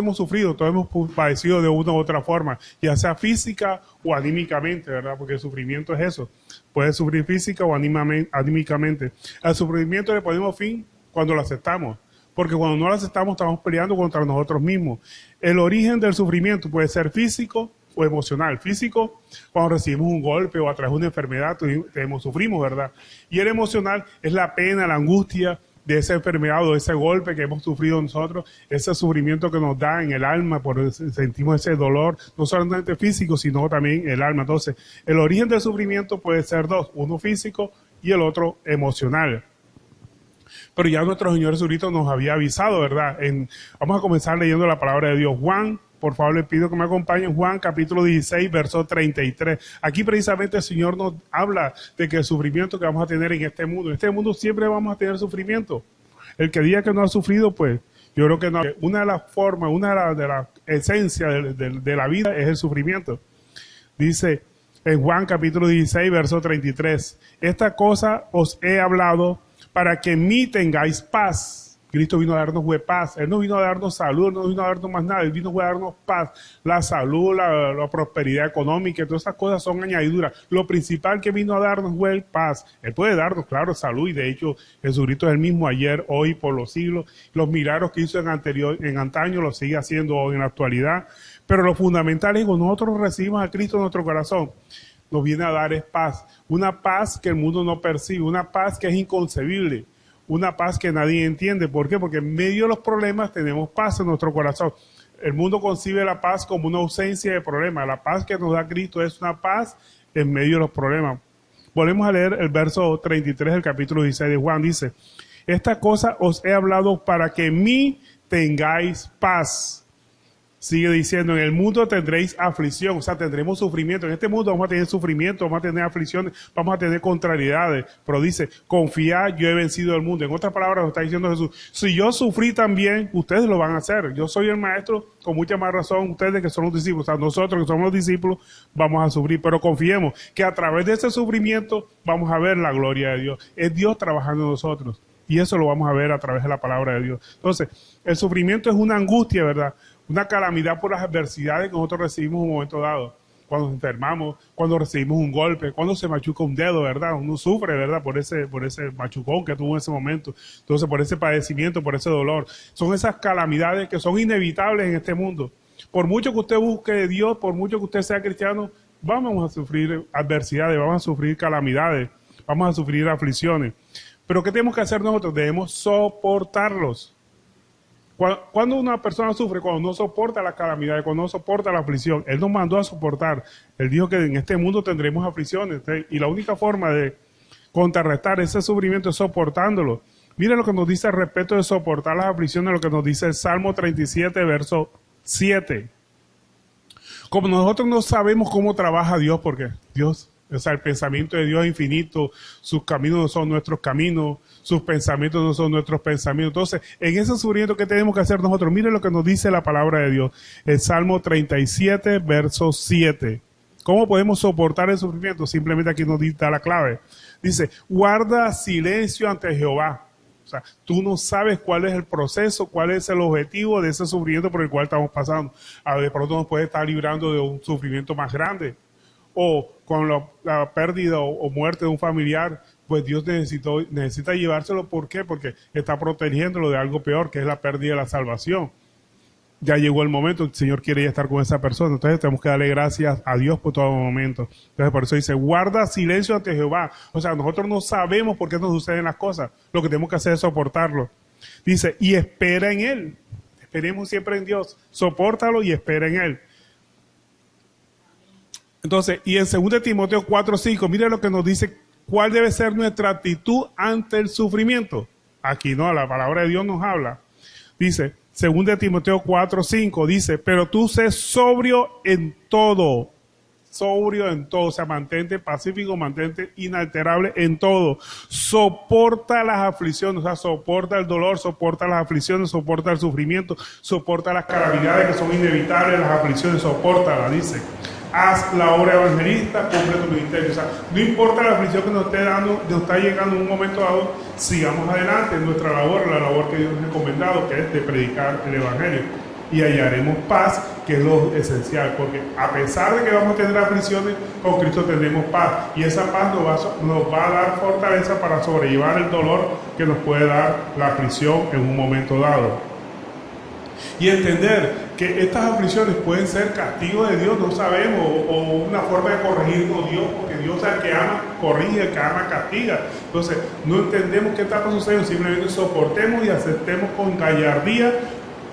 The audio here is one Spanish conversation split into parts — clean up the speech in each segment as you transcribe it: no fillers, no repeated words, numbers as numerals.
hemos sufrido, todos hemos padecido de una u otra forma, ya sea física o anímicamente, ¿verdad? Porque el sufrimiento es eso. Puede sufrir física o anímicamente. Al sufrimiento le ponemos fin cuando lo aceptamos. Porque cuando no lo aceptamos estamos peleando contra nosotros mismos. El origen del sufrimiento puede ser físico o emocional. Físico, cuando recibimos un golpe o a través de una enfermedad, sufrimos, ¿verdad? Y el emocional es la pena, la angustia de esa enfermedad o de ese golpe que hemos sufrido nosotros, ese sufrimiento que nos da en el alma, sentimos ese dolor, no solamente físico, sino también el alma. Entonces, el origen del sufrimiento puede ser dos, uno físico y el otro emocional. Pero ya nuestro Señor Jesucristo nos había avisado, ¿verdad? Vamos a comenzar leyendo la palabra de Dios. Juan, por favor, le pido que me acompañen. Juan, capítulo 16, verso 33. Aquí precisamente el Señor nos habla de que el sufrimiento que vamos a tener en este mundo siempre vamos a tener sufrimiento. El que diga que no ha sufrido, pues, yo creo que no. Una de las formas, una de las esencias de la vida es el sufrimiento. Dice en Juan, capítulo 16, verso 33. Esta cosa os he hablado para que en mí tengáis paz. Cristo vino a darnos paz. Él no vino a darnos salud, no vino a darnos más nada. Él vino a darnos paz. La salud, la prosperidad económica, todas esas cosas son añadiduras. Lo principal que vino a darnos fue paz. Él puede darnos, claro, salud. Y de hecho, Jesucristo es el mismo ayer, hoy, por los siglos. Los milagros que hizo en antaño los sigue haciendo hoy en la actualidad. Pero lo fundamental es que cuando nosotros recibimos a Cristo en nuestro corazón, nos viene a dar es paz. Una paz que el mundo no percibe, una paz que es inconcebible, una paz que nadie entiende. ¿Por qué? Porque en medio de los problemas tenemos paz en nuestro corazón. El mundo concibe la paz como una ausencia de problemas. La paz que nos da Cristo es una paz en medio de los problemas. Volvemos a leer el verso 33 del capítulo 16 de Juan. Dice, esta cosa os he hablado para que en mí tengáis paz. Sigue diciendo, en el mundo tendréis aflicción, o sea, tendremos sufrimiento. En este mundo vamos a tener sufrimiento, vamos a tener aflicciones, vamos a tener contrariedades. Pero dice, confiad, yo he vencido el mundo. En otras palabras, nos está diciendo Jesús, si yo sufrí también, ustedes lo van a hacer. Yo soy el maestro, con mucha más razón, ustedes que son los discípulos. O sea, nosotros que somos los discípulos, vamos a sufrir. Pero confiemos que a través de ese sufrimiento vamos a ver la gloria de Dios. Es Dios trabajando en nosotros. Y eso lo vamos a ver a través de la palabra de Dios. Entonces, el sufrimiento es una angustia, ¿verdad? Una calamidad por las adversidades que nosotros recibimos en un momento dado. Cuando nos enfermamos, cuando recibimos un golpe, cuando se machuca un dedo, ¿verdad? Uno sufre, ¿verdad? Por ese machucón que tuvo en ese momento. Entonces, por ese padecimiento, por ese dolor. Son esas calamidades que son inevitables en este mundo. Por mucho que usted busque de Dios, por mucho que usted sea cristiano, vamos a sufrir adversidades, vamos a sufrir calamidades, vamos a sufrir aflicciones. Pero ¿qué tenemos que hacer nosotros? Debemos soportarlos. Cuando una persona sufre, cuando no soporta las calamidades, cuando no soporta la aflicción, Él nos mandó a soportar. Él dijo que en este mundo tendremos aflicciones, y la única forma de contrarrestar ese sufrimiento es soportándolo. Mira lo que nos dice al respecto de soportar las aflicciones, lo que nos dice el Salmo 37, verso 7. Como nosotros no sabemos cómo trabaja Dios, porque Dios, o sea, el pensamiento de Dios es infinito, sus caminos no son nuestros caminos, sus pensamientos no son nuestros pensamientos. Entonces, en ese sufrimiento que tenemos que hacer nosotros, mire lo que nos dice la palabra de Dios, el Salmo 37, verso 7. ¿Cómo podemos soportar el sufrimiento? Simplemente aquí nos da la clave. Dice, guarda silencio ante Jehová. O sea, tú no sabes cuál es el proceso, cuál es el objetivo de ese sufrimiento por el cual estamos pasando. De pronto nos puede estar librando de un sufrimiento más grande. O con la pérdida o muerte de un familiar, pues Dios necesita llevárselo. ¿Por qué? Porque está protegiéndolo de algo peor, que es la pérdida de la salvación. Ya llegó el momento, el Señor quiere ya estar con esa persona, entonces tenemos que darle gracias a Dios por todo momento. Entonces por eso dice, guarda silencio ante Jehová. O sea, nosotros no sabemos por qué nos suceden las cosas, lo que tenemos que hacer es soportarlo. Dice, y espera en Él. Esperemos siempre en Dios, sopórtalo y espera en Él. Entonces, y en 2 Timoteo 4:5, mire lo que nos dice, cuál debe ser nuestra actitud ante el sufrimiento. Aquí no, la palabra de Dios nos habla. Dice, 2 Timoteo 4:5, dice, pero tú sé sobrio en todo, o sea, mantente pacífico, mantente inalterable en todo. Soporta las aflicciones, o sea, soporta el dolor, soporta las aflicciones, soporta el sufrimiento, soporta las calamidades que son inevitables, las aflicciones, sopórtalas, dice. Haz la obra evangelista, cumple tu ministerio. O sea, no importa la aflicción que nos esté dando, nos está llegando en un momento dado, sigamos adelante en nuestra labor, la labor que Dios nos ha encomendado, que es de predicar el evangelio. y hallaremos paz, que es lo esencial, porque a pesar de que vamos a tener aflicciones, con Cristo tendremos paz, y esa paz nos va a dar fortaleza para sobrellevar el dolor que nos puede dar la aflicción en un momento dado. Y entender que estas aflicciones pueden ser castigo de Dios, no sabemos, o una forma de corregirnos Dios, porque Dios es el que ama, corrige, el que ama, castiga. Entonces, no entendemos qué está sucediendo, simplemente soportemos y aceptemos con gallardía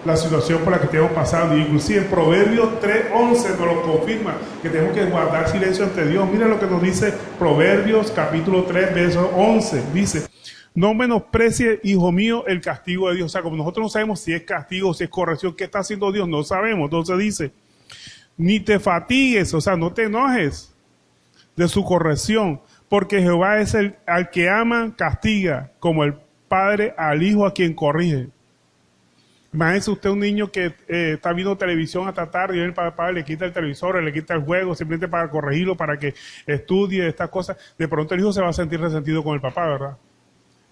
la situación por la que estemos pasando. Inclusive en Proverbios 3:11 nos lo confirma, que tenemos que guardar silencio ante Dios. Mira lo que nos dice Proverbios capítulo 3, verso 11. Dice: no menosprecie, hijo mío, el castigo de Dios. O sea, como nosotros no sabemos si es castigo, si es corrección, ¿qué está haciendo Dios? No sabemos. Entonces dice: ni te fatigues, o sea, no te enojes de su corrección, porque Jehová es el al que ama, castiga, como el padre al hijo a quien corrige. Imagínese usted un niño que está viendo televisión hasta tarde y el papá le quita el televisor, le quita el juego, simplemente para corregirlo, para que estudie estas cosas. De pronto el hijo se va a sentir resentido con el papá, ¿verdad?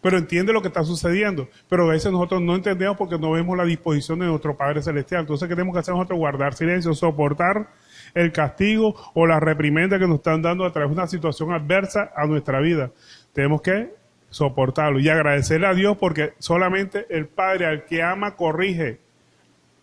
Pero entiende lo que está sucediendo. Pero a veces nosotros no entendemos porque no vemos la disposición de nuestro Padre Celestial. Entonces, ¿qué tenemos que hacer nosotros? Guardar silencio, soportar el castigo o la reprimenda que nos están dando a través de una situación adversa a nuestra vida. Tenemos que soportarlo y agradecerle a Dios, porque solamente el Padre al que ama corrige.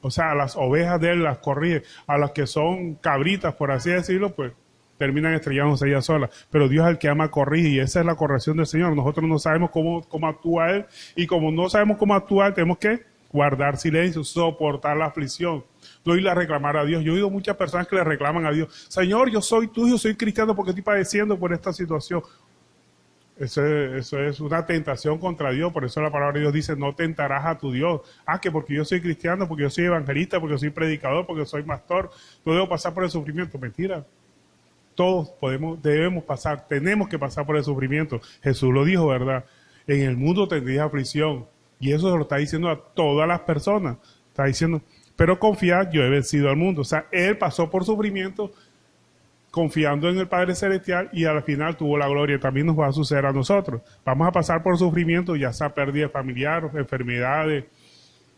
O sea, a las ovejas de él las corrige. A las que son cabritas, por así decirlo, pues terminan estrellándose ellas solas. Pero Dios es el que ama, corrige, y esa es la corrección del Señor. Nosotros no sabemos cómo actúa Él, y como no sabemos cómo actuar, tenemos que guardar silencio, soportar la aflicción, no irle a reclamar a Dios. Yo he oído muchas personas que le reclaman a Dios: Señor, yo soy tuyo, soy cristiano, porque estoy padeciendo por esta situación. Eso es una tentación contra Dios. Por eso la palabra de Dios dice: no tentarás a tu Dios. Que porque yo soy cristiano, porque yo soy evangelista, porque yo soy predicador, porque soy pastor, no debo pasar por el sufrimiento. Mentira. Todos debemos pasar, tenemos que pasar por el sufrimiento. Jesús lo dijo, ¿verdad? En el mundo tendréis aflicción. Y eso se lo está diciendo a todas las personas. Está diciendo: pero confiad, yo he vencido al mundo. O sea, Él pasó por sufrimiento confiando en el Padre Celestial, y al final tuvo la gloria. También nos va a suceder a nosotros. Vamos a pasar por sufrimiento, ya sea pérdida familiar, enfermedades,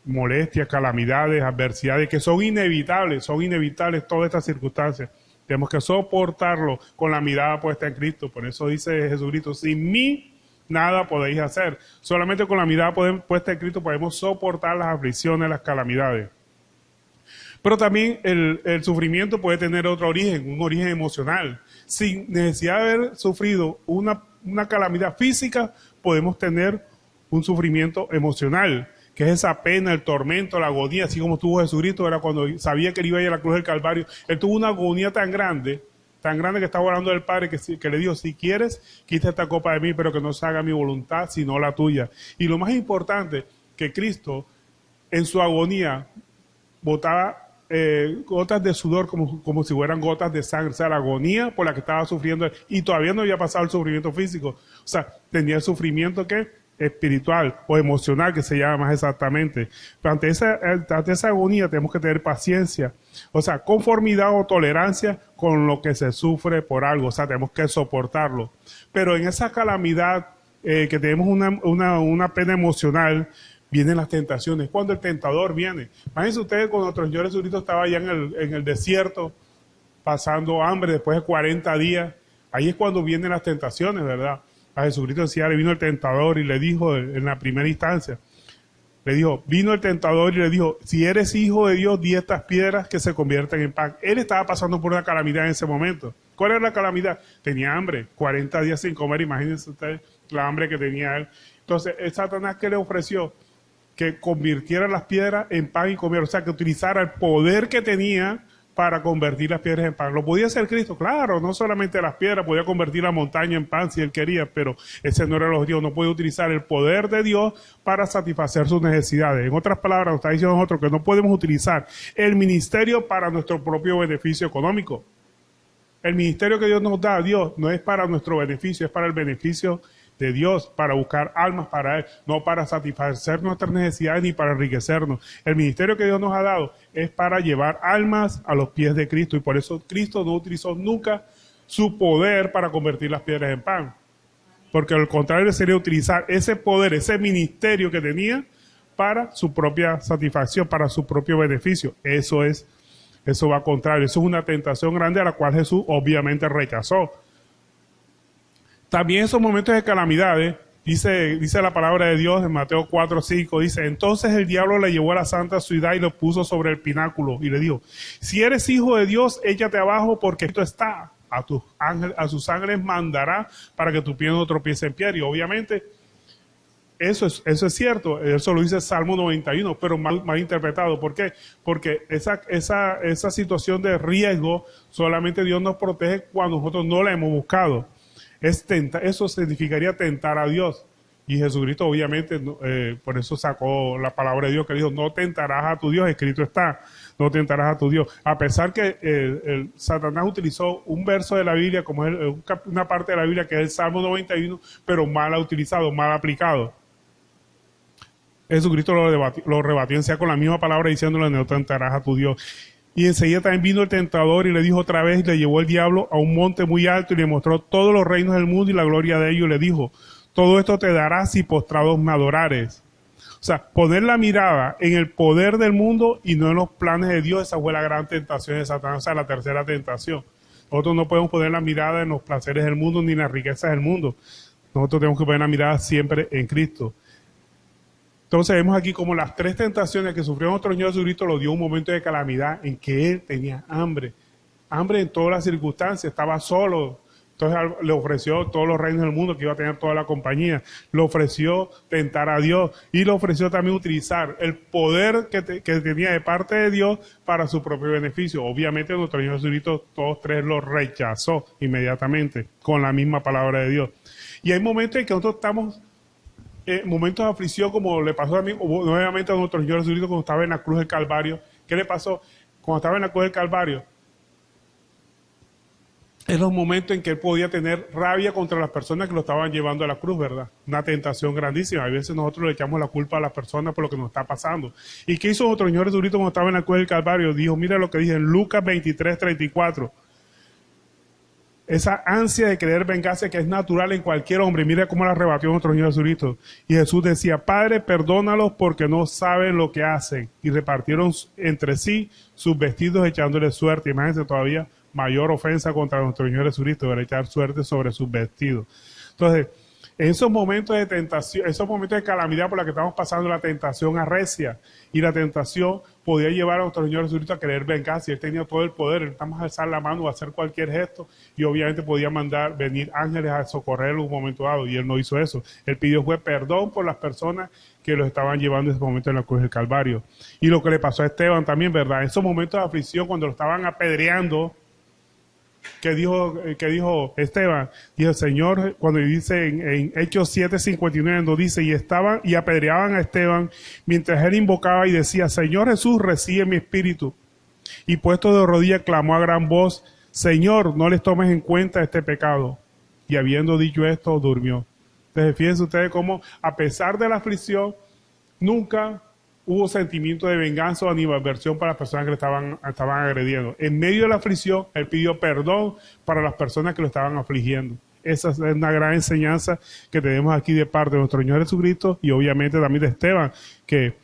molestias, calamidades, adversidades, que son inevitables todas estas circunstancias. Tenemos que soportarlo con la mirada puesta en Cristo. Por eso dice Jesucristo: sin mí nada podéis hacer. Solamente con la mirada puesta en Cristo podemos soportar las aflicciones, las calamidades. Pero también el sufrimiento puede tener otro origen, un origen emocional. Sin necesidad de haber sufrido una calamidad física, podemos tener un sufrimiento emocional, que es esa pena, el tormento, la agonía, así como tuvo Jesucristo, era cuando sabía que él iba a ir a la cruz del Calvario. Él tuvo una agonía tan grande que estaba orando del Padre, que le dijo: si quieres, quita esta copa de mí, pero que no se haga mi voluntad, sino la tuya. Y lo más importante, que Cristo, en su agonía, botaba gotas de sudor como si fueran gotas de sangre. O sea, la agonía por la que estaba sufriendo, y todavía no había pasado el sufrimiento físico. O sea, tenía el sufrimiento espiritual o emocional, que se llama más exactamente. Pero ante esa agonía tenemos que tener paciencia, o sea, conformidad o tolerancia con lo que se sufre por algo. O sea, tenemos que soportarlo. Pero en esa calamidad que tenemos una pena emocional, vienen las tentaciones. Cuando el tentador viene, imagínense ustedes cuando nuestro Señor Jesucristo estaba allá en el desierto, pasando hambre después de 40 días, ahí es cuando vienen las tentaciones, ¿verdad? A Jesucristo decía: le vino el tentador y le dijo en la primera instancia, vino el tentador y le dijo: si eres hijo de Dios, di estas piedras que se convierten en pan. Él estaba pasando por una calamidad en ese momento. ¿Cuál era la calamidad? Tenía hambre, 40 días sin comer. Imagínense ustedes la hambre que tenía él. Entonces, el Satanás, ¿qué le ofreció? Que convirtiera las piedras en pan y comer. O sea, que utilizara el poder que tenía para convertir las piedras en pan. ¿Lo podía hacer Cristo? Claro, no solamente las piedras, podía convertir la montaña en pan si él quería, pero ese no era el objetivo. No podía utilizar el poder de Dios para satisfacer sus necesidades. En otras palabras, nos está diciendo nosotros que no podemos utilizar el ministerio para nuestro propio beneficio económico. El ministerio que Dios nos da a Dios no es para nuestro beneficio, es para el beneficio de Dios, para buscar almas para Él, no para satisfacer nuestras necesidades ni para enriquecernos. El ministerio que Dios nos ha dado es para llevar almas a los pies de Cristo, y por eso Cristo no utilizó nunca su poder para convertir las piedras en pan, porque al contrario sería utilizar ese poder, ese ministerio que tenía, para su propia satisfacción, para su propio beneficio. Eso va contrario. Eso es una tentación grande a la cual Jesús obviamente rechazó. También esos momentos de calamidades, dice la palabra de Dios en Mateo 4:5, dice, entonces el diablo le llevó a la santa ciudad y lo puso sobre el pináculo y le dijo, si eres hijo de Dios, échate abajo porque esto está, a sus ángeles mandará para que tu pie no tropiece en piedra. Y obviamente eso es cierto, eso lo dice Salmo 91, pero mal interpretado. ¿Por qué? Porque esa situación de riesgo solamente Dios nos protege cuando nosotros no la hemos buscado. Eso significaría tentar a Dios. Y Jesucristo obviamente, por eso sacó la palabra de Dios que dijo, no tentarás a tu Dios, escrito está, no tentarás a tu Dios. A pesar que Satanás utilizó un verso de la Biblia, como es una parte de la Biblia que es el Salmo 91, pero mal utilizado, mal aplicado. Jesucristo lo rebatió en sí con la misma palabra diciéndole, no tentarás a tu Dios. Y enseguida también vino el tentador y le dijo otra vez, y le llevó el diablo a un monte muy alto y le mostró todos los reinos del mundo y la gloria de ellos, y le dijo, todo esto te darás si postrados me adorares. O sea, poner la mirada en el poder del mundo y no en los planes de Dios, esa fue la gran tentación de Satanás, o sea, la tercera tentación. Nosotros no podemos poner la mirada en los placeres del mundo ni en las riquezas del mundo. Nosotros tenemos que poner la mirada siempre en Cristo. Entonces vemos aquí como las tres tentaciones que sufrió nuestro Señor Jesucristo lo dio un momento de calamidad en que Él tenía hambre. Hambre en todas las circunstancias, estaba solo. Entonces le ofreció todos los reinos del mundo que iba a tener toda la compañía. Le ofreció tentar a Dios y le ofreció también utilizar el poder que tenía de parte de Dios para su propio beneficio. Obviamente nuestro Señor Jesucristo todos tres lo rechazó inmediatamente con la misma palabra de Dios. Y hay momentos en que nosotros estamos momentos de aflicción, como le pasó a mí, nuevamente a nuestro Señor Jesucristo cuando estaba en la cruz del Calvario. ¿Qué le pasó? Cuando estaba en la cruz del Calvario, es los momentos en que él podía tener rabia contra las personas que lo estaban llevando a la cruz, ¿verdad? Una tentación grandísima. A veces nosotros le echamos la culpa a las personas por lo que nos está pasando. ¿Y qué hizo nuestro Señor Jesucristo cuando estaba en la cruz del Calvario? Dijo, mira lo que dice en Lucas 23:34. Esa ansia de querer vengarse que es natural en cualquier hombre. Mira cómo la rebatió nuestro Señor Jesucristo. Y Jesús decía, Padre, perdónalos porque no saben lo que hacen. Y repartieron entre sí sus vestidos echándole suerte. Imagínense todavía mayor ofensa contra nuestro Señor Jesucristo, para echar suerte sobre sus vestidos. Entonces, en esos momentos de tentación, esos momentos de calamidad por la que estamos pasando, la tentación arrecia, y la tentación podía llevar a nuestro Señor Jesucristo a querer vengarse, y Él tenía todo el poder, estamos a alzar la mano o a hacer cualquier gesto, y obviamente podía venir ángeles a socorrerlo en un momento dado, y Él no hizo eso. Él pidió perdón por las personas que lo estaban llevando en ese momento en la cruz del Calvario. Y lo que le pasó a Esteban también, ¿verdad? En esos momentos de aflicción, cuando lo estaban apedreando, que dijo Esteban, y el Señor, cuando dice en Hechos 7:59, nos dice, y apedreaban a Esteban, mientras él invocaba y decía, Señor Jesús, recibe mi espíritu. Y puesto de rodillas, clamó a gran voz, Señor, no les tomes en cuenta este pecado. Y habiendo dicho esto, durmió. Entonces, fíjense ustedes cómo, a pesar de la aflicción, nunca hubo sentimiento de venganza o animadversión para las personas que le estaban agrediendo. En medio de la aflicción, él pidió perdón para las personas que lo estaban afligiendo. Esa es una gran enseñanza que tenemos aquí de parte de nuestro Señor Jesucristo y obviamente también de Esteban, que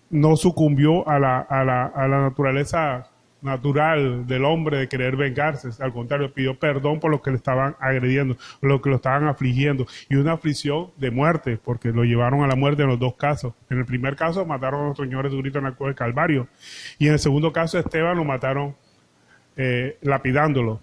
no sucumbió a la naturaleza natural del hombre de querer vengarse. Al contrario, pidió perdón por los que le estaban agrediendo, los que lo estaban afligiendo, y una aflicción de muerte, porque lo llevaron a la muerte en los dos casos. En el primer caso mataron a nuestro Señor Jesucristo en la cruz del Calvario, y en el segundo caso Esteban lo mataron lapidándolo.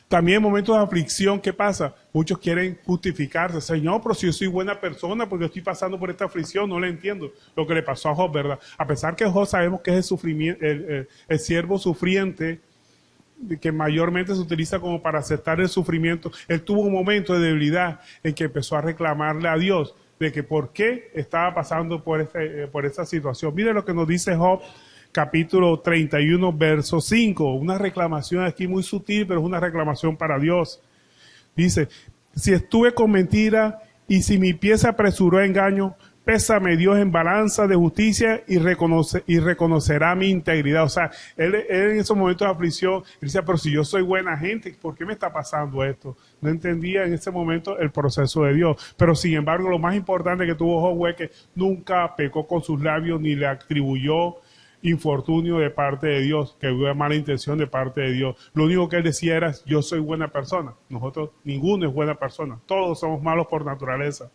También en momentos de aflicción, ¿qué pasa? Muchos quieren justificarse. Señor, pero si yo soy buena persona, porque estoy pasando por esta aflicción, no le entiendo lo que le pasó a Job, ¿verdad? A pesar que Job sabemos que es el sufrimiento, el siervo sufriente, que mayormente se utiliza como para aceptar el sufrimiento, él tuvo un momento de debilidad en que empezó a reclamarle a Dios de que por qué estaba pasando por esa situación. Mire lo que nos dice Job, capítulo 31, verso 5, una reclamación aquí muy sutil, pero es una reclamación para Dios. Dice, si estuve con mentira y si mi pie se apresuró a engaño, Pésame Dios en balanza de justicia y reconocerá mi integridad. O sea, él en esos momentos de aflicción, él decía, pero si yo soy buena gente, ¿por qué me está pasando esto? No entendía en ese momento el proceso de Dios. Pero sin embargo, lo más importante que tuvo Job fue que nunca pecó con sus labios ni le atribuyó infortunio de parte de Dios, que hubo mala intención de parte de Dios. Lo único que él decía era, yo soy buena persona. Nosotros, ninguno es buena persona. Todos somos malos por naturaleza.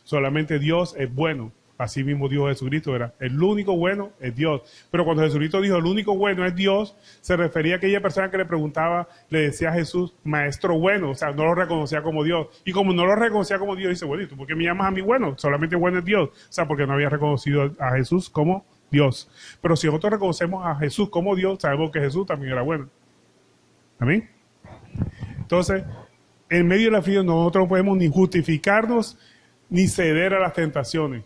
Solamente Dios es bueno. Así mismo dijo Jesucristo, ¿verdad? El único bueno es Dios. Pero cuando Jesucristo dijo el único bueno es Dios, se refería a aquella persona que le preguntaba, le decía a Jesús, maestro bueno, o sea, no lo reconocía como Dios. Y como no lo reconocía como Dios, dice, bueno, ¿y tú por qué me llamas a mí bueno? Solamente bueno es Dios. O sea, porque no había reconocido a Jesús como Dios. Pero si nosotros reconocemos a Jesús como Dios, sabemos que Jesús también era bueno. ¿Amén? Entonces, en medio de la aflicción nosotros no podemos ni justificarnos ni ceder a las tentaciones.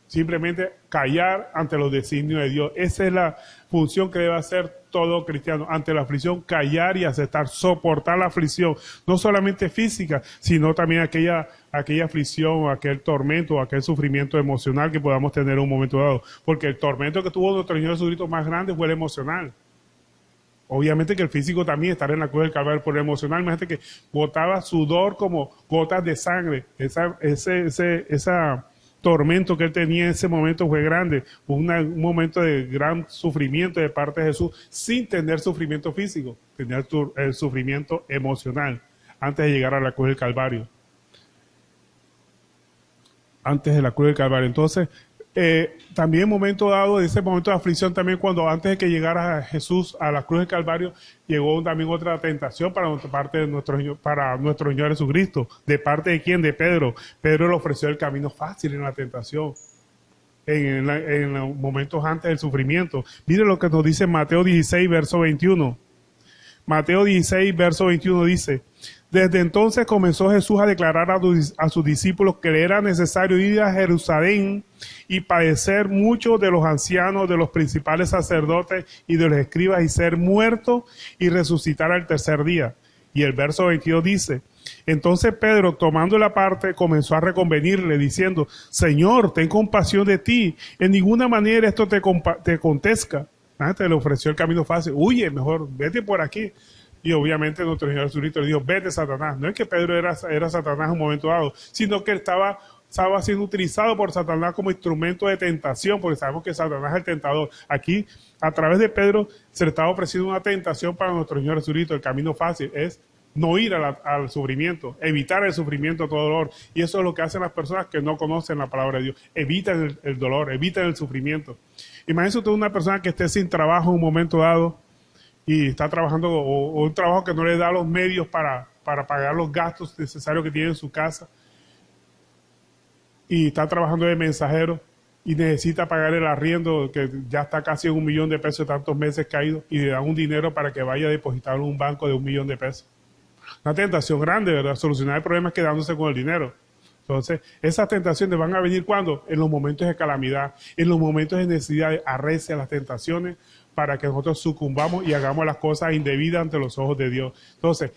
Simplemente callar ante los designios de Dios. Esa es la función que debe hacer todo cristiano. Ante la aflicción, callar y aceptar, soportar la aflicción. No solamente física, sino también aquella aflicción, aquel tormento, aquel sufrimiento emocional que podamos tener en un momento dado. Porque el tormento que tuvo nuestro Señor Jesucristo más grande fue el emocional. Obviamente que el físico también, estar en la cruz del Calvario por el emocional. Imagínate que botaba sudor como gotas de sangre. Esa tormento que él tenía en ese momento fue grande. Fue un momento de gran sufrimiento de parte de Jesús, sin tener sufrimiento físico, tener el sufrimiento emocional antes de llegar a la cruz del Calvario. Antes de la cruz del Calvario. Entonces, también en momento dado, de ese momento de aflicción también, cuando antes de que llegara Jesús a la cruz del Calvario, llegó también otra tentación para nuestro Señor Jesucristo. ¿De parte de quién? De Pedro. Pedro le ofreció el camino fácil en la tentación, en los momentos antes del sufrimiento. Mire lo que nos dice Mateo 16, verso 21. Mateo 16, verso 21 dice, desde entonces comenzó Jesús a declarar a sus discípulos que le era necesario ir a Jerusalén y padecer mucho de los ancianos, de los principales sacerdotes y de los escribas y ser muerto y resucitar al tercer día. Y el verso 22 dice, entonces Pedro, tomando la parte, comenzó a reconvenirle diciendo, Señor, ten compasión de ti, en ninguna manera esto te acontezca. Te le ofreció el camino fácil, huye, mejor vete por aquí. Y obviamente nuestro Señor Jesucristo le dijo, vete Satanás. No es que Pedro era Satanás en un momento dado, sino que estaba siendo utilizado por Satanás como instrumento de tentación, porque sabemos que Satanás es el tentador. Aquí, a través de Pedro, se le estaba ofreciendo una tentación para nuestro Señor Jesucristo. El camino fácil es no ir al sufrimiento, evitar el sufrimiento, todo dolor. Y eso es lo que hacen las personas que no conocen la palabra de Dios. Evitan el dolor, evitan el sufrimiento. Imagínese usted una persona que esté sin trabajo en un momento dado y está trabajando o un trabajo que no le da los medios para pagar los gastos necesarios que tiene en su casa y está trabajando de mensajero y necesita pagar el arriendo que ya está casi en $1.000.000 de tantos meses caídos y le dan un dinero para que vaya a depositarlo en un banco de $1.000.000. Una tentación grande, ¿verdad? Solucionar el problema es quedándose con el dinero. Entonces, esas tentaciones van a venir ¿cuándo? En los momentos de calamidad, en los momentos de necesidad, arrecia las tentaciones para que nosotros sucumbamos y hagamos las cosas indebidas ante los ojos de Dios. Entonces,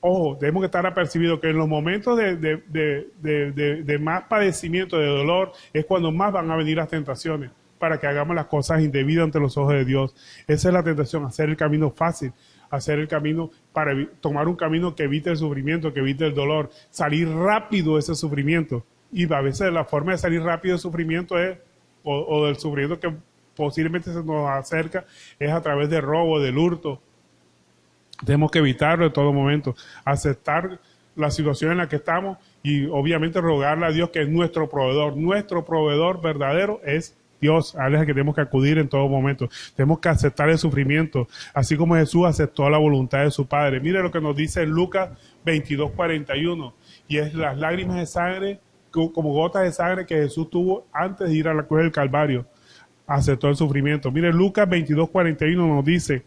ojo, tenemos que estar apercibidos que en los momentos de más padecimiento, de dolor, es cuando más van a venir las tentaciones para que hagamos las cosas indebidas ante los ojos de Dios. Esa es la tentación, hacer el camino fácil, hacer el camino para tomar un camino que evite el sufrimiento, que evite el dolor, salir rápido de ese sufrimiento. Y a veces la forma de salir rápido del sufrimiento es, o del sufrimiento que posiblemente se nos acerca, es a través de robo, del hurto. Tenemos que evitarlo en todo momento, aceptar la situación en la que estamos y obviamente rogarle a Dios que es nuestro proveedor verdadero es Dios, a él es el que tenemos que acudir en todo momento. Tenemos que aceptar el sufrimiento, así como Jesús aceptó la voluntad de su Padre. Mire lo que nos dice Lucas 22:41, y es las lágrimas de sangre, como gotas de sangre que Jesús tuvo antes de ir a la cruz del Calvario. Aceptó el sufrimiento. Mire, Lucas 22:41 nos dice,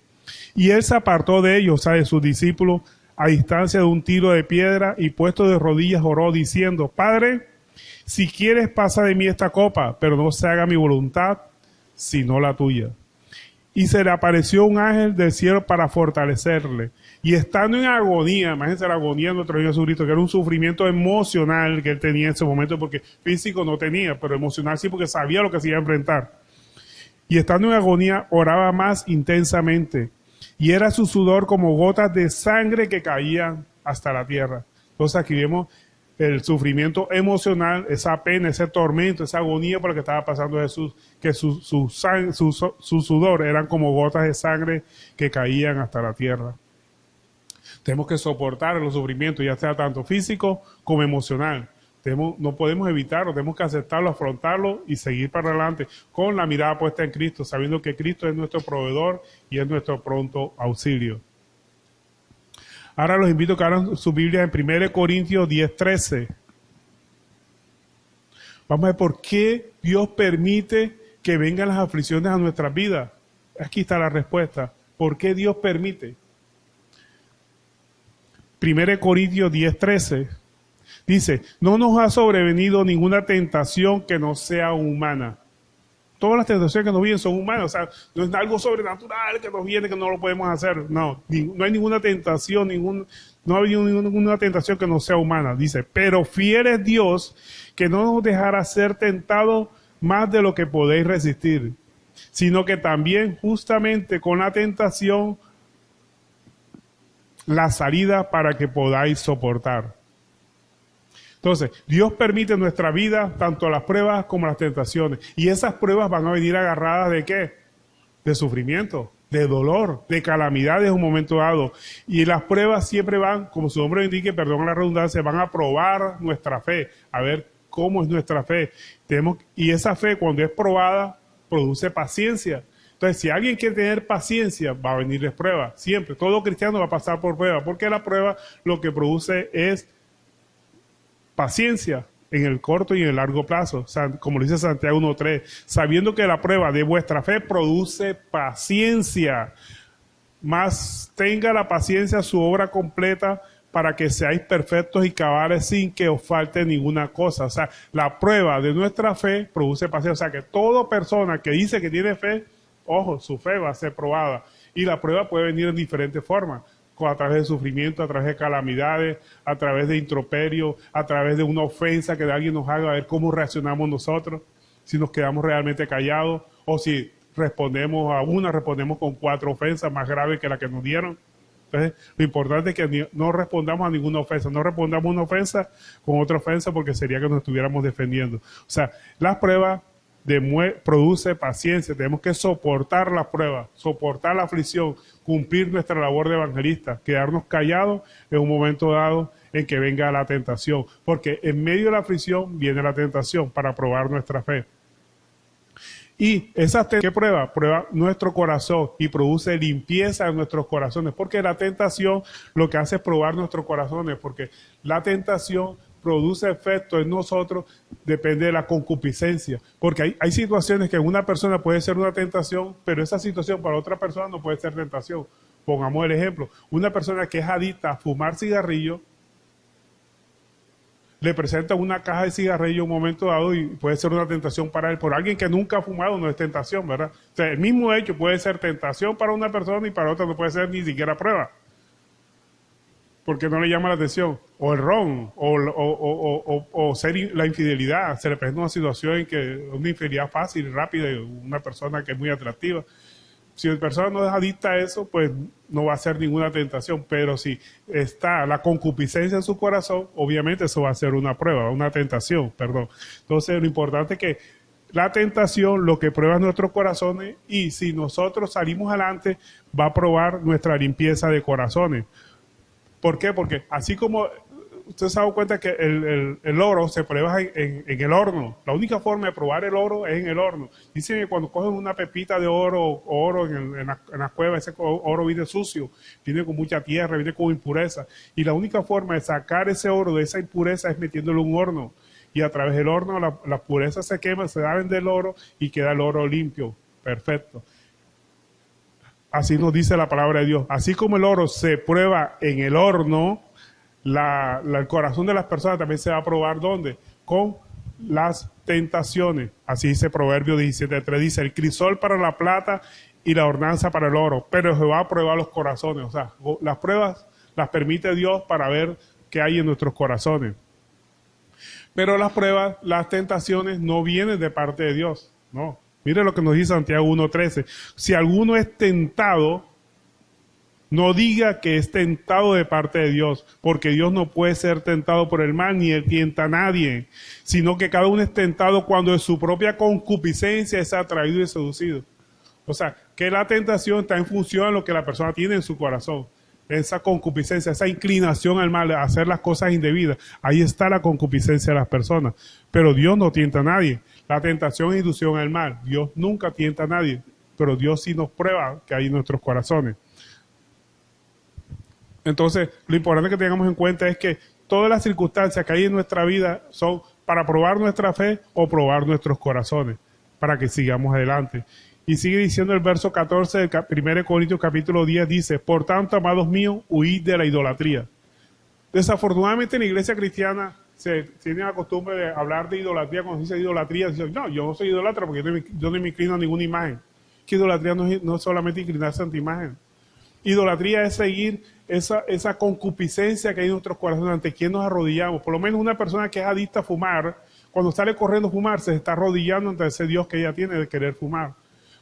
y él se apartó de ellos, o sea, de sus discípulos, a distancia de un tiro de piedra, y puesto de rodillas oró diciendo, Padre, si quieres pasa de mí esta copa, pero no se haga mi voluntad, sino la tuya. y se le apareció un ángel del cielo para fortalecerle. Y estando en agonía, imagínense la agonía de nuestro Señor Jesucristo, que era un sufrimiento emocional que él tenía en ese momento, porque físico no tenía, pero emocional sí, porque sabía lo que se iba a enfrentar. Y estando en agonía, oraba más intensamente, y era su sudor como gotas de sangre que caían hasta la tierra. Entonces aquí vemos el sufrimiento emocional, esa pena, ese tormento, esa agonía por la que estaba pasando Jesús, que su sudor eran como gotas de sangre que caían hasta la tierra. Tenemos que soportar los sufrimientos, ya sea tanto físico como emocional. No podemos evitarlo, tenemos que aceptarlo, afrontarlo y seguir para adelante con la mirada puesta en Cristo, sabiendo que Cristo es nuestro proveedor y es nuestro pronto auxilio. Ahora los invito a que abran su Biblia en 1 Corintios 10:13. Vamos a ver por qué Dios permite que vengan las aflicciones a nuestras vidas. Aquí está la respuesta. ¿Por qué Dios permite? 1 Corintios 10:13 dice, no nos ha sobrevenido ninguna tentación que no sea humana. Todas las tentaciones que nos vienen son humanas, o sea, no es algo sobrenatural que nos viene que no lo podemos hacer. No hay ninguna tentación, no ha habido ninguna tentación que no sea humana. Dice, pero fiel es Dios que no nos dejará ser tentados más de lo que podéis resistir, sino que también justamente con la tentación la salida para que podáis soportar. Entonces, Dios permite en nuestra vida tanto las pruebas como las tentaciones. Y esas pruebas van a venir agarradas ¿de qué? De sufrimiento, de dolor, de calamidades en un momento dado. Y las pruebas siempre van, como su nombre indique, perdón la redundancia, van a probar nuestra fe, a ver cómo es nuestra fe. Y esa fe, cuando es probada, produce paciencia. Entonces, si alguien quiere tener paciencia, va a venirles pruebas. Siempre, todo cristiano va a pasar por prueba, porque la prueba lo que produce es paciencia en el corto y en el largo plazo, o sea, como dice Santiago 1:3, sabiendo que la prueba de vuestra fe produce paciencia, más tenga la paciencia su obra completa para que seáis perfectos y cabales sin que os falte ninguna cosa. O sea, la prueba de nuestra fe produce paciencia, o sea, que toda persona que dice que tiene fe, ojo, su fe va a ser probada, y la prueba puede venir en diferentes formas, a través de sufrimiento, a través de calamidades, a través de introperio, a través de una ofensa que alguien nos haga, a ver cómo reaccionamos nosotros, si nos quedamos realmente callados, o si respondemos con 4 ofensas más graves que la que nos dieron. Entonces, lo importante es que no respondamos a ninguna ofensa, no respondamos una ofensa con otra ofensa porque sería que nos estuviéramos defendiendo. O sea, las pruebas produce paciencia, tenemos que soportar la prueba, soportar la aflicción, cumplir nuestra labor de evangelista, quedarnos callados en un momento dado en que venga la tentación, porque en medio de la aflicción viene la tentación para probar nuestra fe. Y ¿qué prueba? Prueba nuestro corazón y produce limpieza en nuestros corazones, porque la tentación lo que hace es probar nuestros corazones, porque la tentación produce efecto en nosotros, depende de la concupiscencia, porque hay situaciones que en una persona puede ser una tentación, pero esa situación para otra persona no puede ser tentación. Pongamos el ejemplo, una persona que es adicta a fumar cigarrillo, le presenta una caja de cigarrillo en un momento dado y puede ser una tentación para él. Por alguien que nunca ha fumado no es tentación, ¿verdad? O sea, el mismo hecho puede ser tentación para una persona y para otra no puede ser ni siquiera prueba, porque no le llama la atención. O el ron, o la infidelidad. Se le presenta una situación en que una infidelidad fácil, rápida, y una persona que es muy atractiva. Si la persona no es adicta a eso, pues no va a ser ninguna tentación. Pero si está la concupiscencia en su corazón, obviamente eso va a ser una prueba, una tentación, perdón. Entonces, lo importante es que la tentación lo que prueba es nuestros corazones, y si nosotros salimos adelante, va a probar nuestra limpieza de corazones. ¿Por qué? Porque así como usted se ha dado cuenta que el oro se prueba en el horno. La única forma de probar el oro es en el horno. Dicen que cuando cogen una pepita de oro en la cueva, ese oro viene sucio, viene con mucha tierra, viene con impureza. Y la única forma de sacar ese oro de esa impureza es metiéndolo en un horno. Y a través del horno las purezas se queman, se salen del oro y queda el oro limpio, perfecto. Así nos dice la palabra de Dios. Así como el oro se prueba en el horno, el corazón de las personas también se va a probar ¿dónde? Con las tentaciones. Así dice Proverbio 17:3, dice, el crisol para la plata y la ordenanza para el oro, pero Jehová prueba los corazones. O sea, las pruebas las permite Dios para ver qué hay en nuestros corazones. Pero las pruebas, las tentaciones no vienen de parte de Dios, no. Mire lo que nos dice Santiago 1:13. Si alguno es tentado, no diga que es tentado de parte de Dios, porque Dios no puede ser tentado por el mal, ni él tienta a nadie, sino que cada uno es tentado cuando de su propia concupiscencia es atraído y seducido. O sea, que la tentación está en función de lo que la persona tiene en su corazón. Esa concupiscencia, esa inclinación al mal, a hacer las cosas indebidas. Ahí está la concupiscencia de las personas. Pero Dios no tienta a nadie. La tentación es inducción al mal. Dios nunca tienta a nadie. Pero Dios sí nos prueba que hay en nuestros corazones. Entonces, lo importante que tengamos en cuenta es que todas las circunstancias que hay en nuestra vida son para probar nuestra fe o probar nuestros corazones, para que sigamos adelante. Y sigue diciendo el verso 14 del 1 Corintios capítulo 10, dice, por tanto, amados míos, huid de la idolatría. Desafortunadamente en la iglesia cristiana se tiene la costumbre de hablar de idolatría. Cuando se dice idolatría, dicen, no, yo no soy idólatra porque yo no me inclino a ninguna imagen. Que idolatría no es solamente inclinarse ante imagen. Idolatría es seguir esa concupiscencia que hay en nuestros corazones, ante quien nos arrodillamos. Por lo menos una persona que es adicta a fumar, cuando sale corriendo a fumar, se está arrodillando ante ese Dios que ella tiene de querer fumar.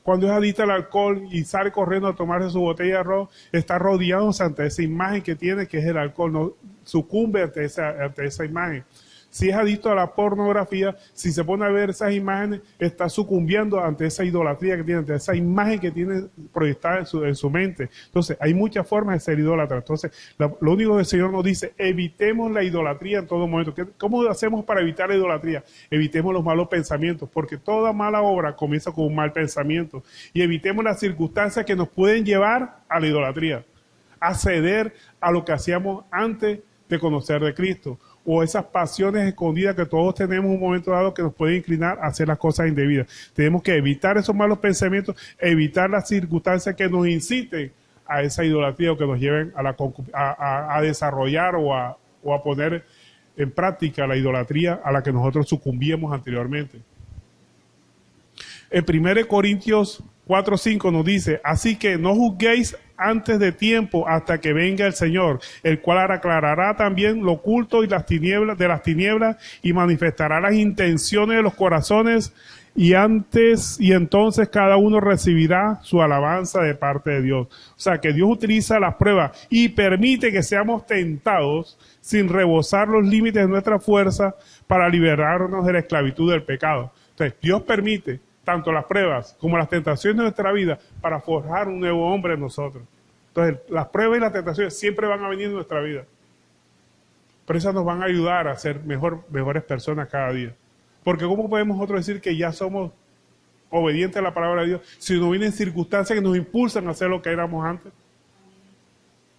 Cuando es adicta al alcohol y sale corriendo a tomarse su botella de arroz, está rodeándose ante esa imagen que tiene, que es el alcohol, no sucumbe ante esa imagen. Si es adicto a la pornografía, si se pone a ver esas imágenes, está sucumbiendo ante esa idolatría que tiene, ante esa imagen que tiene proyectada en su mente. Entonces, hay muchas formas de ser idólatra. Entonces, lo único que el Señor nos dice, evitemos la idolatría en todo momento. ¿Cómo hacemos para evitar la idolatría? Evitemos los malos pensamientos, porque toda mala obra comienza con un mal pensamiento. Y evitemos las circunstancias que nos pueden llevar a la idolatría, a ceder a lo que hacíamos antes de conocer de Cristo, o esas pasiones escondidas que todos tenemos en un momento dado que nos pueden inclinar a hacer las cosas indebidas. Tenemos que evitar esos malos pensamientos, evitar las circunstancias que nos inciten a esa idolatría o que nos lleven a desarrollar o a poner en práctica la idolatría a la que nosotros sucumbíamos anteriormente. En 1 Corintios 4:5 nos dice, así que no juzguéis antes de tiempo hasta que venga el Señor, el cual aclarará también lo oculto y las tinieblas y manifestará las intenciones de los corazones y entonces cada uno recibirá su alabanza de parte de Dios. O sea que Dios utiliza las pruebas y permite que seamos tentados sin rebosar los límites de nuestra fuerza para liberarnos de la esclavitud del pecado. Entonces Dios permite tanto las pruebas como las tentaciones de nuestra vida para forjar un nuevo hombre en nosotros. Entonces, las pruebas y las tentaciones siempre van a venir en nuestra vida. Pero esas nos van a ayudar a ser mejores personas cada día. Porque ¿cómo podemos nosotros decir que ya somos obedientes a la palabra de Dios si no vienen circunstancias que nos impulsan a hacer lo que éramos antes?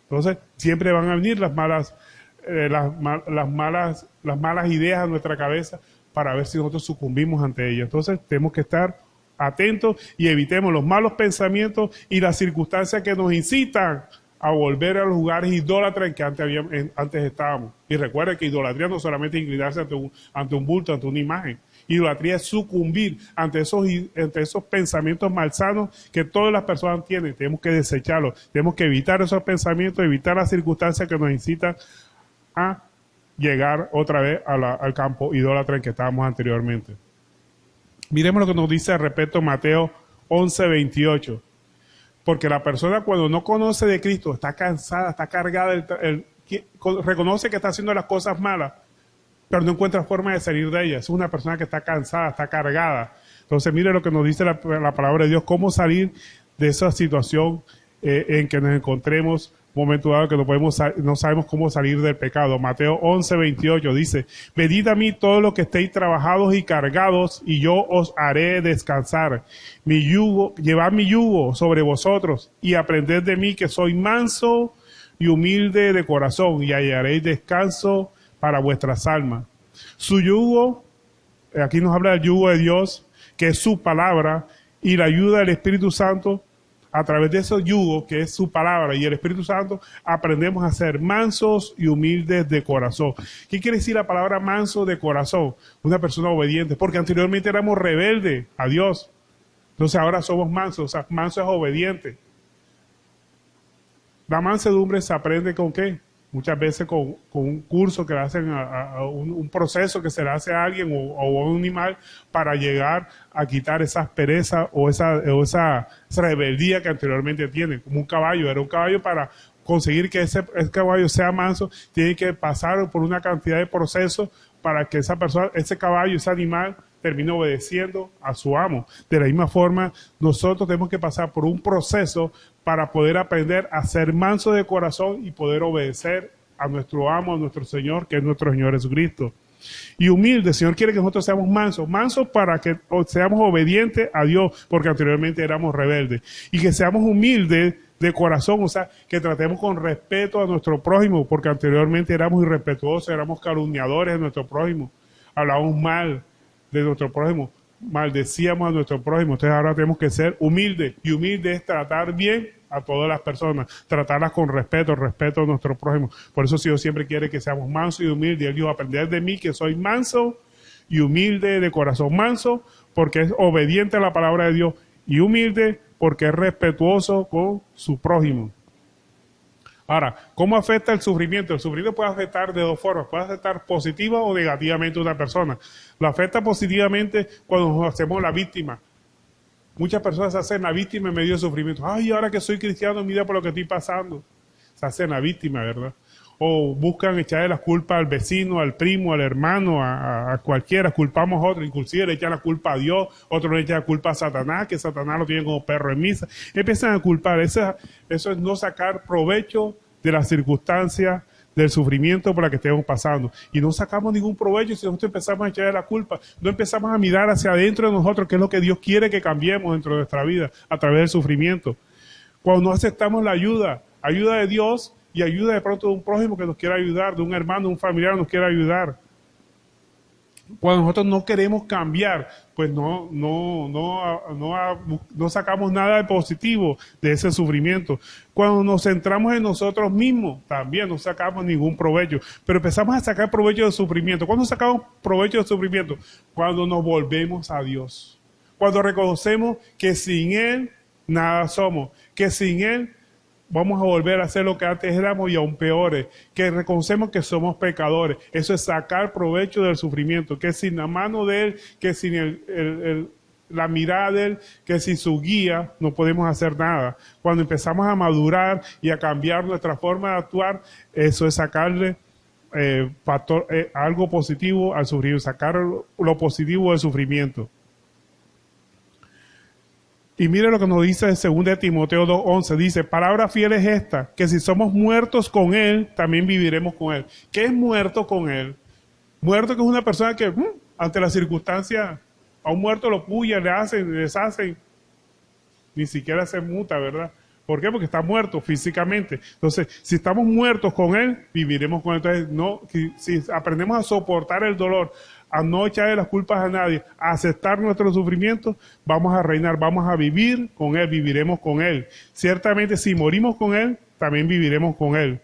Entonces, siempre van a venir las malas ideas a nuestra cabeza para ver si nosotros sucumbimos ante ellas. Entonces tenemos que estar atentos y evitemos los malos pensamientos y las circunstancias que nos incitan a volver a los lugares idólatras en que antes estábamos. Y recuerden que idolatría no solamente es inclinarse ante un bulto, ante una imagen. Idolatría es sucumbir ante esos pensamientos malsanos que todas las personas tienen. Tenemos que desecharlos, tenemos que evitar esos pensamientos, evitar las circunstancias que nos incitan a llegar otra vez al campo idólatra en que estábamos anteriormente. Miremos lo que nos dice al respecto Mateo 11:28. Porque la persona cuando no conoce de Cristo está cansada, está cargada, reconoce que está haciendo las cosas malas, pero no encuentra forma de salir de ellas. Es una persona que está cansada, está cargada. Entonces mire lo que nos dice la palabra de Dios, cómo salir de esa situación en que nos encontremos momento dado que no sabemos cómo salir del pecado. Mateo 11:28 dice, venid a mí todos los que estéis trabajados y cargados, y yo os haré descansar. Llevad mi yugo sobre vosotros, y aprended de mí que soy manso y humilde de corazón, y hallaréis descanso para vuestras almas. Su yugo, aquí nos habla del yugo de Dios, que es su palabra, y la ayuda del Espíritu Santo. A través de esos yugos, que es su palabra y el Espíritu Santo, aprendemos a ser mansos y humildes de corazón. ¿Qué quiere decir la palabra manso de corazón? Una persona obediente, porque anteriormente éramos rebeldes a Dios. Entonces ahora somos mansos, o sea, manso es obediente. La mansedumbre se aprende ¿con qué? Muchas veces con un curso que le hacen a un proceso que se le hace a alguien o a un animal para llegar a quitar esa aspereza o esa rebeldía que anteriormente tiene. Como un caballo, era un caballo para conseguir que ese caballo sea manso, tiene que pasar por una cantidad de procesos para que esa persona, ese caballo, ese animal, termine obedeciendo a su amo. De la misma forma, nosotros tenemos que pasar por un proceso para poder aprender a ser manso de corazón y poder obedecer a nuestro amo, a nuestro Señor, que es nuestro Señor Jesucristo. Y humilde, el Señor quiere que nosotros seamos mansos, mansos para que seamos obedientes a Dios, porque anteriormente éramos rebeldes. Y que seamos humildes de corazón, o sea, que tratemos con respeto a nuestro prójimo, porque anteriormente éramos irrespetuosos, éramos calumniadores de nuestro prójimo, hablábamos mal de nuestro prójimo, maldecíamos a nuestro prójimo. Entonces ahora tenemos que ser humildes, y humilde es tratar bien a todas las personas, tratarlas con respeto, respeto a nuestro prójimo. Por eso Dios siempre quiere que seamos mansos y humildes. Él dijo, aprender de mí que soy manso y humilde de corazón. Manso porque es obediente a la palabra de Dios, y humilde porque es respetuoso con su prójimo. Ahora, ¿cómo afecta el sufrimiento? El sufrimiento puede afectar de dos formas. Puede afectar positiva o negativamente a una persona. Lo afecta positivamente cuando nos hacemos la víctima. Muchas personas se hacen la víctima en medio de sufrimiento. Ay, ahora que soy cristiano, mira por lo que estoy pasando. Se hacen la víctima, ¿verdad? O buscan echarle la culpa al vecino, al primo, al hermano, a cualquiera. Culpamos a otro, inclusive le echan la culpa a Dios, otro le echan la culpa a Satanás, que Satanás lo tiene como perro en misa. Empiezan a culpar. Eso es no sacar provecho de las circunstancias, del sufrimiento por la que estemos pasando. Y no sacamos ningún provecho si nosotros empezamos a echarle la culpa. No empezamos a mirar hacia adentro de nosotros, que es lo que Dios quiere que cambiemos dentro de nuestra vida, a través del sufrimiento. Cuando no aceptamos la ayuda de Dios y ayuda de pronto de un prójimo que nos quiera ayudar, de un hermano, un familiar que nos quiera ayudar. Cuando nosotros no queremos cambiar, pues no sacamos nada de positivo de ese sufrimiento. Cuando nos centramos en nosotros mismos, también no sacamos ningún provecho. Pero empezamos a sacar provecho del sufrimiento. ¿Cuándo sacamos provecho del sufrimiento? Cuando nos volvemos a Dios. Cuando reconocemos que sin Él nada somos, que sin Él vamos a volver a hacer lo que antes éramos y aún peores, que reconocemos que somos pecadores. Eso es sacar provecho del sufrimiento, que sin la mano de Él, que sin la mirada de Él, que sin su guía no podemos hacer nada. Cuando empezamos a madurar y a cambiar nuestra forma de actuar, eso es sacarle algo positivo al sufrimiento, sacar lo positivo del sufrimiento. Y mire lo que nos dice en 2 Timoteo 2:11, dice, palabra fiel es esta, que si somos muertos con Él, también viviremos con Él. ¿Qué es muerto con Él? Muerto que es una persona que, ante la circunstancia, a un muerto lo puya, le hacen, le deshacen, ni siquiera se muta, ¿verdad? ¿Por qué? Porque está muerto físicamente. Entonces, si estamos muertos con Él, viviremos con Él. Entonces, no, si aprendemos a soportar el dolor, a no echarle las culpas a nadie, a aceptar nuestros sufrimientos, vamos a reinar, vamos a vivir con Él, viviremos con Él. Ciertamente, si morimos con Él, también viviremos con Él.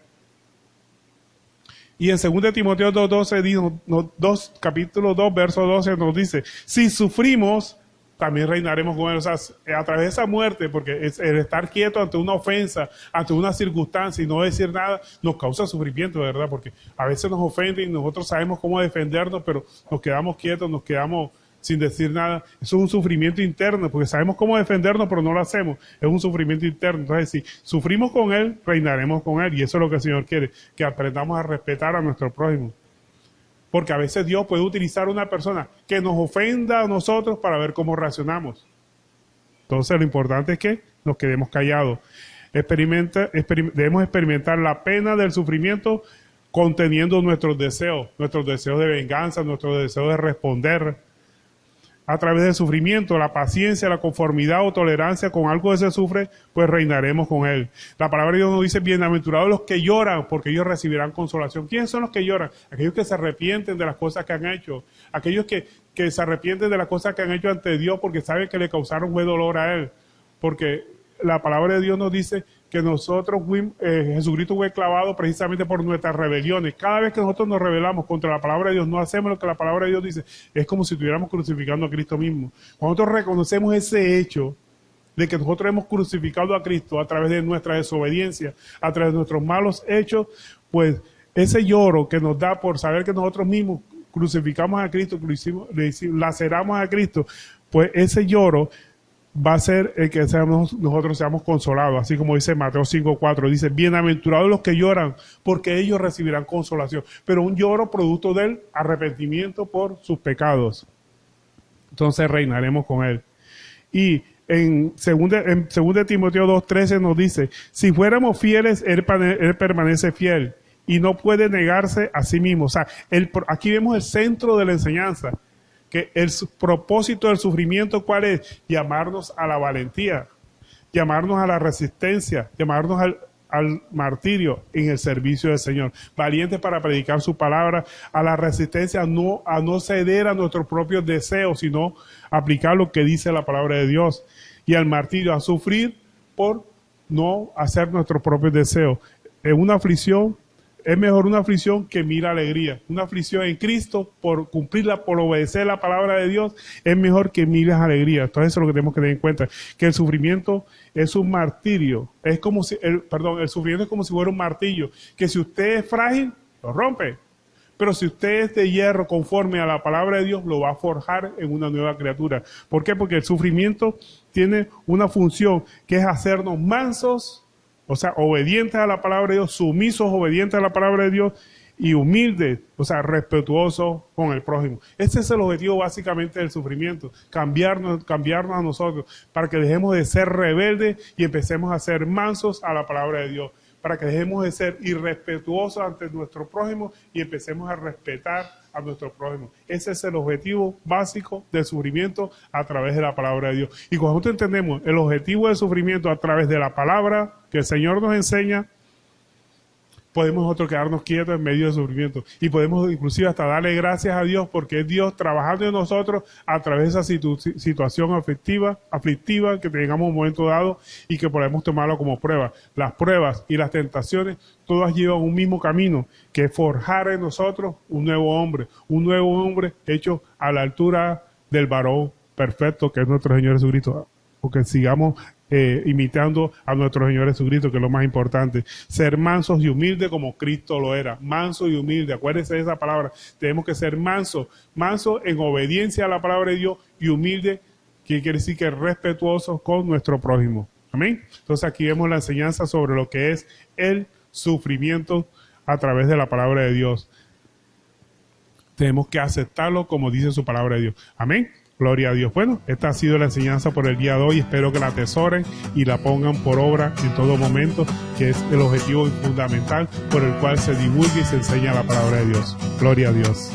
Y en 2 Timoteo 2:12, capítulo 2, verso 12, nos dice, si sufrimos, también reinaremos con Él. O sea, a través de esa muerte, porque el estar quieto ante una ofensa, ante una circunstancia y no decir nada, nos causa sufrimiento, ¿verdad? Porque a veces nos ofenden y nosotros sabemos cómo defendernos, pero nos quedamos quietos, nos quedamos sin decir nada. Eso es un sufrimiento interno, porque sabemos cómo defendernos, pero no lo hacemos. Es un sufrimiento interno. Entonces, si sufrimos con Él, reinaremos con Él. Y eso es lo que el Señor quiere, que aprendamos a respetar a nuestro prójimo. Porque a veces Dios puede utilizar una persona que nos ofenda a nosotros para ver cómo reaccionamos. Entonces lo importante es que nos quedemos callados. Debemos experimentar la pena del sufrimiento conteniendo nuestros deseos de venganza, nuestros deseos de responder. A través del sufrimiento, la paciencia, la conformidad o tolerancia con algo que se sufre, pues reinaremos con Él. La palabra de Dios nos dice, bienaventurados los que lloran, porque ellos recibirán consolación. ¿Quiénes son los que lloran? Aquellos que se arrepienten de las cosas que han hecho. Aquellos que se arrepienten de las cosas que han hecho ante Dios porque saben que le causaron buen dolor a Él. Porque la palabra de Dios nos dice que nosotros, Jesucristo fue clavado precisamente por nuestras rebeliones. Cada vez que nosotros nos rebelamos contra la palabra de Dios, no hacemos lo que la palabra de Dios dice, es como si estuviéramos crucificando a Cristo mismo. Cuando nosotros reconocemos ese hecho de que nosotros hemos crucificado a Cristo a través de nuestra desobediencia, a través de nuestros malos hechos, pues ese lloro que nos da por saber que nosotros mismos crucificamos a Cristo, laceramos a Cristo, pues ese lloro va a ser el que nosotros seamos consolados, así como dice Mateo 5:4, dice, bienaventurados los que lloran, porque ellos recibirán consolación, pero un lloro producto del arrepentimiento por sus pecados. Entonces reinaremos con él. Y en 2 Timoteo 2:13 nos dice, si fuéramos fieles, él permanece fiel y no puede negarse a sí mismo. O sea, aquí vemos el centro de la enseñanza, que el propósito del sufrimiento, ¿cuál es? Llamarnos a la valentía, llamarnos a la resistencia, llamarnos al martirio en el servicio del Señor. Valientes para predicar su palabra, a la resistencia, a no ceder a nuestros propios deseos, sino aplicar lo que dice la palabra de Dios. Y al martirio, a sufrir por no hacer nuestros propios deseos. En una aflicción, es mejor una aflicción que mil alegrías. Una aflicción en Cristo por cumplirla, por obedecer la palabra de Dios, es mejor que miles alegrías. Entonces eso es lo que tenemos que tener en cuenta, que el sufrimiento es un martirio. Es como si, el sufrimiento es como si fuera un martillo, que si usted es frágil, lo rompe. Pero si usted es de hierro conforme a la palabra de Dios, lo va a forjar en una nueva criatura. ¿Por qué? Porque el sufrimiento tiene una función que es hacernos mansos, o sea, obedientes a la palabra de Dios, sumisos, obedientes a la palabra de Dios y humildes, o sea, respetuosos con el prójimo. Ese es el objetivo básicamente del sufrimiento, cambiarnos a nosotros, para que dejemos de ser rebeldes y empecemos a ser mansos a la palabra de Dios, para que dejemos de ser irrespetuosos ante nuestro prójimo y empecemos a respetar a nuestro prójimo. Ese es el objetivo básico del sufrimiento a través de la palabra de Dios. Y cuando nosotros entendemos el objetivo del sufrimiento a través de la palabra que el Señor nos enseña, podemos nosotros quedarnos quietos en medio del sufrimiento y podemos inclusive hasta darle gracias a Dios porque es Dios trabajando en nosotros a través de esa situación aflictiva que tengamos un momento dado y que podemos tomarlo como prueba. Las pruebas y las tentaciones todas llevan un mismo camino, que es forjar en nosotros un nuevo hombre hecho a la altura del varón perfecto que es nuestro Señor Jesucristo, porque sigamos imitando a nuestro Señor Jesucristo, que es lo más importante. Ser mansos y humildes como Cristo lo era. Manso y humilde. Acuérdense de esa palabra. Tenemos que ser mansos. Mansos en obediencia a la palabra de Dios y humilde, que quiere decir que respetuosos con nuestro prójimo. Amén. Entonces aquí vemos la enseñanza sobre lo que es el sufrimiento a través de la palabra de Dios. Tenemos que aceptarlo como dice su palabra de Dios. Amén. Gloria a Dios. Bueno, esta ha sido la enseñanza por el día de hoy. Espero que la atesoren y la pongan por obra en todo momento, que es el objetivo fundamental por el cual se divulga y se enseña la palabra de Dios. Gloria a Dios.